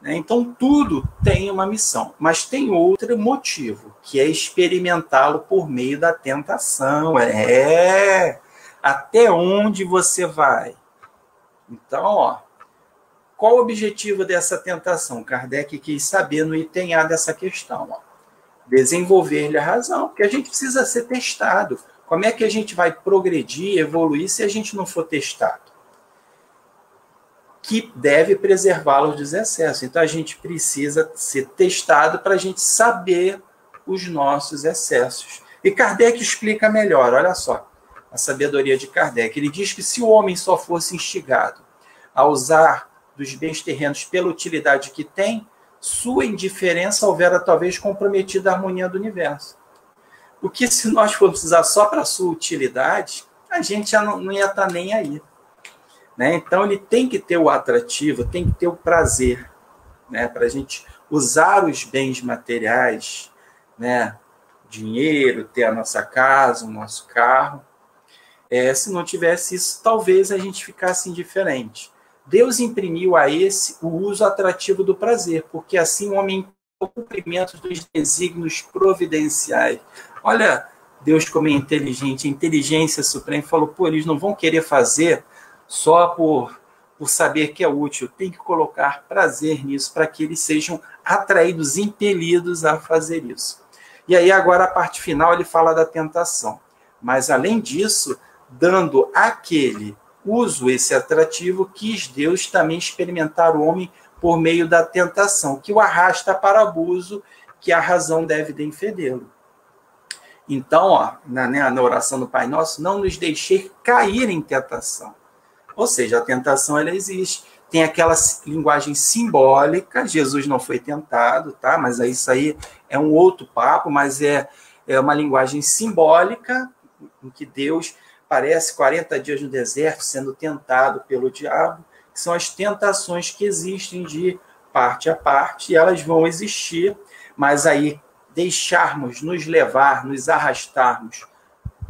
Né? Então, tudo tem uma missão. Mas tem outro motivo, que é experimentá-lo por meio da tentação. Até onde você vai? Então, qual o objetivo dessa tentação? Kardec quis saber no item A dessa questão. Desenvolver-lhe a razão, porque a gente precisa ser testado. Como é que a gente vai progredir, evoluir, se a gente não for testado? Que deve preservá-los dos excessos. Então, a gente precisa ser testado para a gente saber os nossos excessos. E Kardec explica melhor, olha só, a sabedoria de Kardec. Ele diz que se o homem só fosse instigado a usar dos bens terrenos pela utilidade que tem, sua indiferença houvera talvez comprometido a harmonia do universo. Porque se nós formos usar só para a sua utilidade, a gente já não ia estar nem aí. Né? Então, ele tem que ter o atrativo, tem que ter o prazer, né? Para a gente usar os bens materiais, né? Dinheiro, ter a nossa casa, o nosso carro. Se não tivesse isso, talvez a gente ficasse indiferente. Deus imprimiu a esse o uso atrativo do prazer, porque assim o homem o cumprimento dos desígnios providenciais. Olha, Deus como é inteligente, a inteligência suprema falou, eles não vão querer fazer só por saber que é útil, tem que colocar prazer nisso, para que eles sejam atraídos, impelidos a fazer isso. E aí agora a parte final ele fala da tentação. Mas além disso, dando àquele uso, esse atrativo, quis Deus também experimentar o homem por meio da tentação, que o arrasta para abuso, que a razão deve defendê-lo. Então, na oração do Pai Nosso, não nos deixe cair em tentação. Ou seja, a tentação ela existe. tem aquela linguagem simbólica, Jesus não foi tentado, tá? Mas isso aí é um outro papo, mas é uma linguagem simbólica, em que Deus parece 40 dias no deserto, sendo tentado pelo diabo, que são as tentações que existem de parte a parte, e elas vão existir, mas aí deixarmos nos levar, nos arrastarmos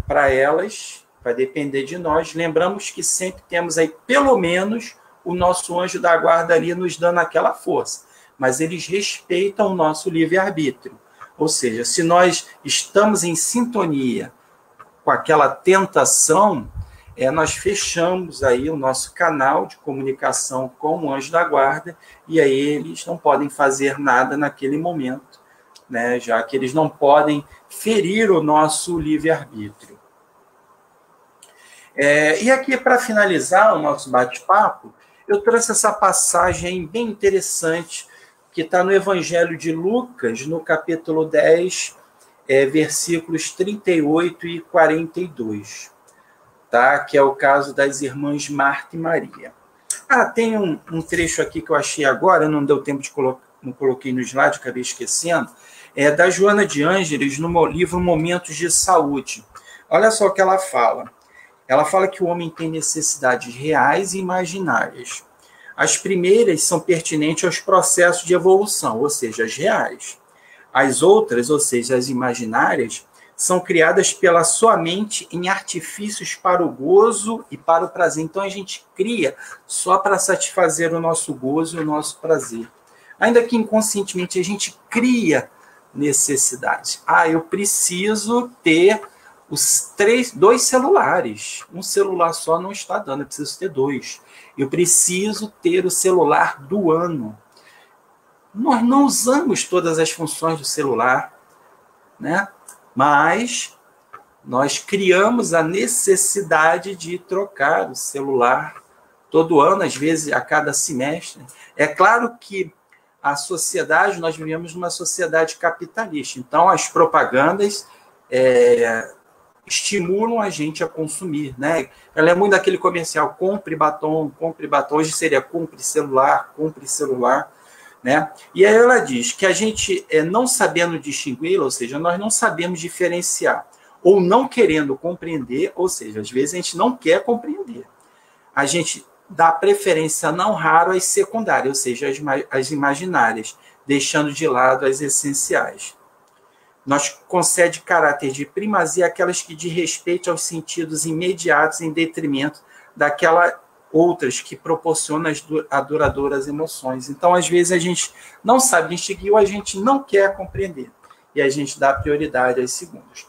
para elas, vai depender de nós. Lembramos que sempre temos aí, pelo menos, o nosso anjo da guarda ali nos dando aquela força, mas eles respeitam o nosso livre-arbítrio. Ou seja, se nós estamos em sintonia com aquela tentação, nós fechamos aí o nosso canal de comunicação com o anjo da guarda, e aí eles não podem fazer nada naquele momento, né, já que eles não podem ferir o nosso livre-arbítrio. E aqui, para finalizar o nosso bate-papo, eu trouxe essa passagem bem interessante, que está no Evangelho de Lucas, no capítulo 10, versículos 38 e 42, tá? Que é o caso das irmãs Marta e Maria. Tem um trecho aqui que eu achei agora, não deu tempo de colocar, não coloquei no slide, acabei esquecendo, da Joana de Ângeles, no livro Momentos de Saúde. Olha só o que ela fala. Ela fala que o homem tem necessidades reais e imaginárias. As primeiras são pertinentes aos processos de evolução, ou seja, as reais. As outras, ou seja, as imaginárias, são criadas pela sua mente em artifícios para o gozo e para o prazer. Então, a gente cria só para satisfazer o nosso gozo e o nosso prazer. Ainda que inconscientemente a gente cria necessidades. Eu preciso ter dois celulares. Um celular só não está dando, eu preciso ter dois. Eu preciso ter o celular do ano. Nós não usamos todas as funções do celular, né? Mas nós criamos a necessidade de trocar o celular todo ano, às vezes a cada semestre. É claro que a sociedade, nós vivemos numa sociedade capitalista, então as propagandas estimulam a gente a consumir, né? Ela é muito daquele comercial, compre batom, hoje seria compre celular, né? E aí ela diz que a gente, não sabendo distinguir, ou seja, nós não sabemos diferenciar, ou não querendo compreender, ou seja, às vezes a gente não quer compreender. A gente dá preferência não raro às secundárias, ou seja, às imaginárias, deixando de lado as essenciais. Nós concede caráter de primazia àquelas que diz respeito aos sentidos imediatos em detrimento daquelas outras que proporcionam as duradouras emoções. Então, às vezes, a gente não sabe distinguir ou a gente não quer compreender. E a gente dá prioridade às segundas.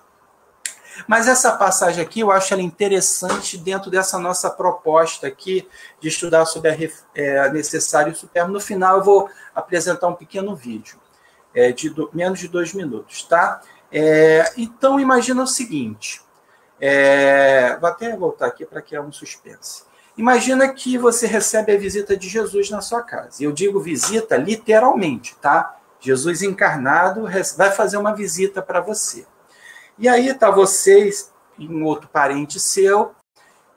Mas essa passagem aqui, eu acho ela interessante dentro dessa nossa proposta aqui de estudar sobre a necessário e supérfluo. No final, eu vou apresentar um pequeno vídeo. De menos de 2 minutos, tá? Então, imagina o seguinte, vou até voltar aqui para criar um suspense. Imagina que você recebe a visita de Jesus na sua casa. Eu digo visita literalmente, tá? Jesus encarnado vai fazer uma visita para você. E aí está vocês e um outro parente seu,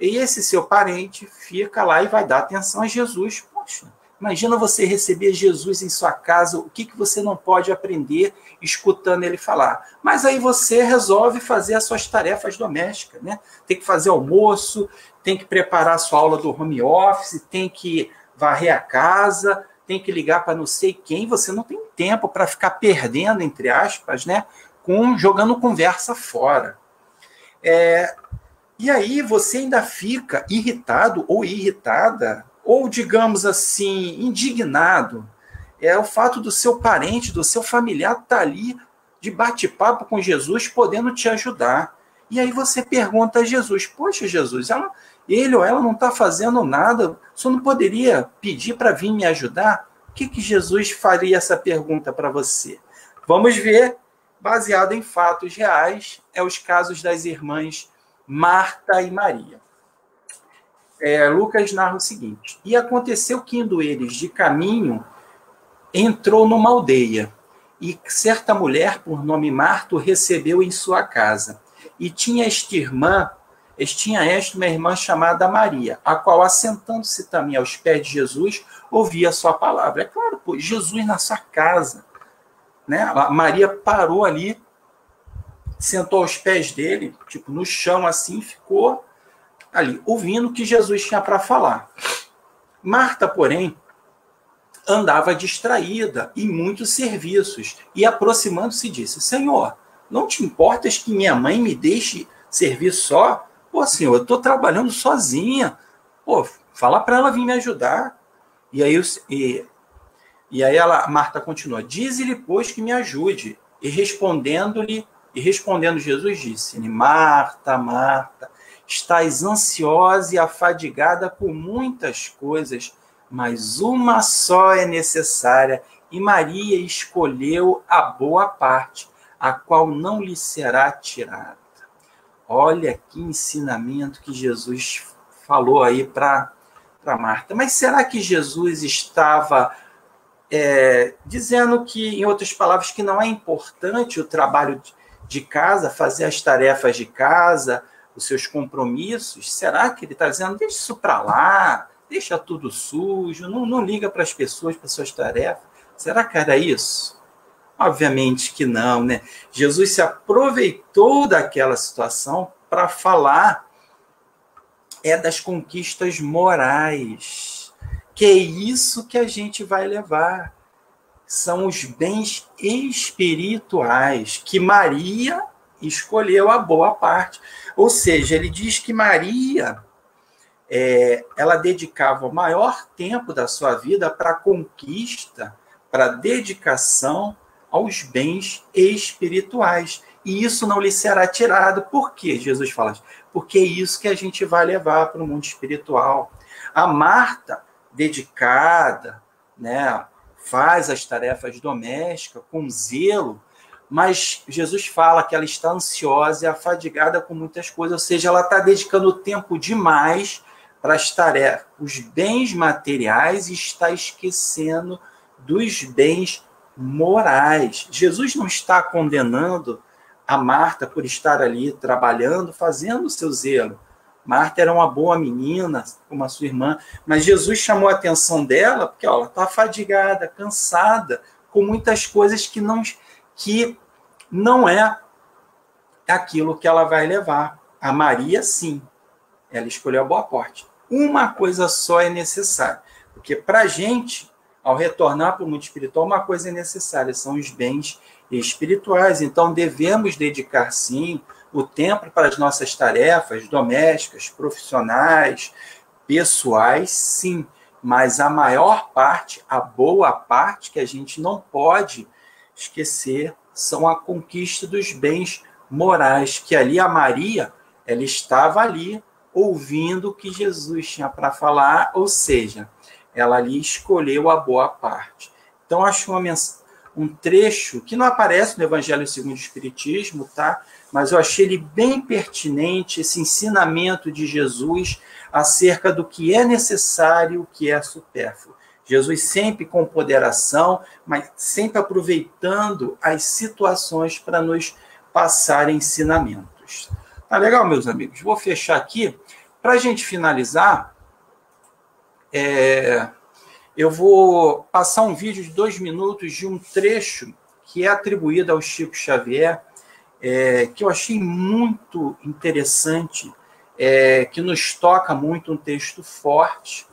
e esse seu parente fica lá e vai dar atenção a Jesus. Poxa, imagina você receber Jesus em sua casa, o que você não pode aprender escutando ele falar. Mas aí você resolve fazer as suas tarefas domésticas, né? Tem que fazer almoço, tem que preparar a sua aula do home office, tem que varrer a casa, tem que ligar para não sei quem. Você não tem tempo para ficar perdendo, entre aspas, né? Jogando conversa fora. E aí você ainda fica irritado ou irritada, ou, digamos assim, indignado, o fato do seu parente, do seu familiar estar ali de bate-papo com Jesus, podendo te ajudar. E aí você pergunta a Jesus, poxa, Jesus, ele ou ela não está fazendo nada, você não poderia pedir para vir me ajudar? O que Jesus faria essa pergunta para você? Vamos ver, baseado em fatos reais, os casos das irmãs Marta e Maria. Lucas narra o seguinte: e aconteceu que, indo eles de caminho, entrou numa aldeia, e certa mulher, por nome Marta, o recebeu em sua casa. E tinha esta irmã tinha esta uma irmã chamada Maria, a qual, assentando-se também aos pés de Jesus, ouvia a sua palavra. É claro, pô, Jesus na sua casa, né? A Maria parou ali, sentou aos pés dele, tipo, no chão assim, ficou ali, ouvindo o que Jesus tinha para falar. Marta, porém, andava distraída em muitos serviços e, aproximando-se, disse: Senhor, não te importas que minha mãe me deixe servir só? Pô, Senhor, eu estou trabalhando sozinha. Pô, fala para ela vir me ajudar. E aí, Marta continua: Dize-lhe, pois, que me ajude. E respondendo Jesus disse-lhe: Marta, Marta, estás ansiosa e afadigada por muitas coisas, mas uma só é necessária, e Maria escolheu a boa parte, a qual não lhe será tirada. Olha que ensinamento que Jesus falou aí para Marta. Mas será que Jesus estava dizendo que, em outras palavras, que não é importante o trabalho de casa, fazer as tarefas de casa, os seus compromissos? Será que ele está dizendo, deixa isso para lá, deixa tudo sujo, não liga para as pessoas, para suas tarefas? Será que era isso? Obviamente que não, né? Jesus se aproveitou daquela situação para falar das conquistas morais, que é isso que a gente vai levar. São os bens espirituais, que Maria escolheu a boa parte. Ou seja, ele diz que Maria ela dedicava o maior tempo da sua vida para a conquista, para a dedicação aos bens espirituais. E isso não lhe será tirado. Por quê? Jesus fala, porque é isso que a gente vai levar para o mundo espiritual. A Marta, dedicada, né, faz as tarefas domésticas com zelo, mas Jesus fala que ela está ansiosa e afadigada com muitas coisas, ou seja, ela está dedicando tempo demais para as tarefas, os bens materiais, e está esquecendo dos bens morais. Jesus não está condenando a Marta por estar ali trabalhando, fazendo o seu zelo. Marta era uma boa menina, como a sua irmã, mas Jesus chamou a atenção dela porque ela está fadigada, cansada, com muitas coisas que não é aquilo que ela vai levar. A Maria, sim, ela escolheu a boa parte. Uma coisa só é necessária, porque para a gente, ao retornar para o mundo espiritual, uma coisa é necessária, são os bens espirituais. Então, devemos dedicar, sim, o tempo para as nossas tarefas domésticas, profissionais, pessoais, sim, mas a maior parte, a boa parte, que a gente não pode esquecer, são a conquista dos bens morais, que ali a Maria, ela estava ali ouvindo o que Jesus tinha para falar, ou seja, ela ali escolheu a boa parte. Então, acho um trecho que não aparece no Evangelho segundo o Espiritismo, tá? Mas eu achei ele bem pertinente, esse ensinamento de Jesus acerca do que é necessário e o que é supérfluo. Jesus sempre com ponderação, mas sempre aproveitando as situações para nos passar ensinamentos. Tá legal, meus amigos? Vou fechar aqui. Para a gente finalizar, eu vou passar um vídeo de 2 minutos de um trecho que é atribuído ao Chico Xavier, que eu achei muito interessante, que nos toca muito, um texto forte,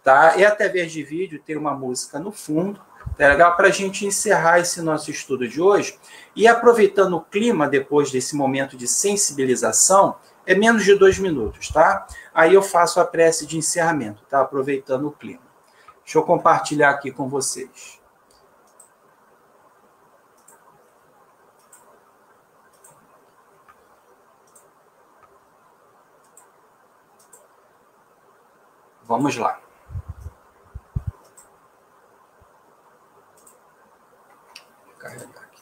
tá? E através de vídeo tem uma música no fundo, tá legal? Para a gente encerrar esse nosso estudo de hoje, e aproveitando o clima depois desse momento de sensibilização, é menos de 2 minutos, tá? Aí eu faço a prece de encerramento, tá? Aproveitando o clima. Deixa eu compartilhar aqui com vocês. Vamos lá. Vou carregar aqui.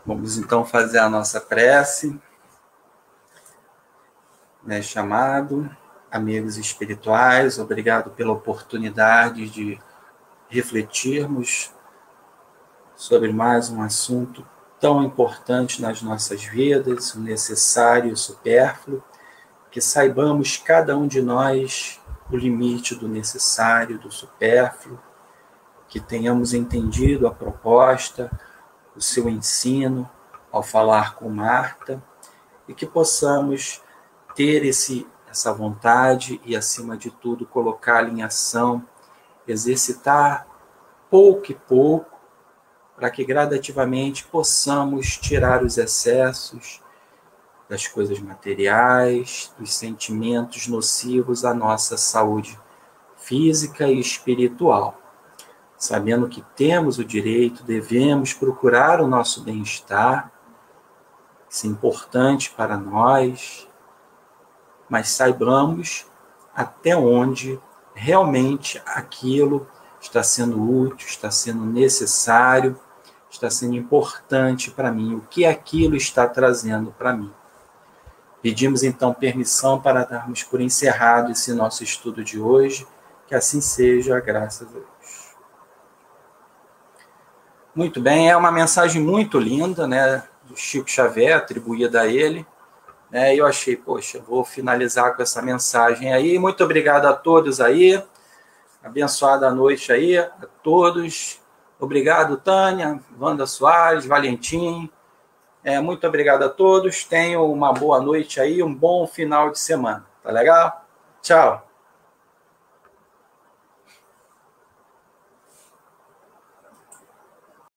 Vamos então fazer a nossa prece, né, chamado amigos espirituais, obrigado pela oportunidade de refletirmos sobre mais um assunto tão importante nas nossas vidas, o necessário e o supérfluo, que saibamos cada um de nós o limite do necessário, do supérfluo, que tenhamos entendido a proposta, o seu ensino ao falar com Marta, e que possamos ter essa vontade e, acima de tudo, colocá-la em ação, exercitar pouco e pouco, para que gradativamente possamos tirar os excessos das coisas materiais, dos sentimentos nocivos à nossa saúde física e espiritual. Sabendo que temos o direito, devemos procurar o nosso bem-estar, isso é importante para nós, mas saibamos até onde realmente aquilo está sendo útil, está sendo necessário, está sendo importante para mim, o que aquilo está trazendo para mim. Pedimos então permissão para darmos por encerrado esse nosso estudo de hoje, que assim seja, graças a Deus. Muito bem, é uma mensagem muito linda, né, do Chico Xavier, atribuída a ele, né, e eu achei, poxa, vou finalizar com essa mensagem aí. Muito obrigado a todos aí, abençoada noite aí a todos. Obrigado, Tânia, Wanda Soares, Valentim. Muito obrigado a todos. Tenham uma boa noite aí, um bom final de semana. Tá legal? Tchau.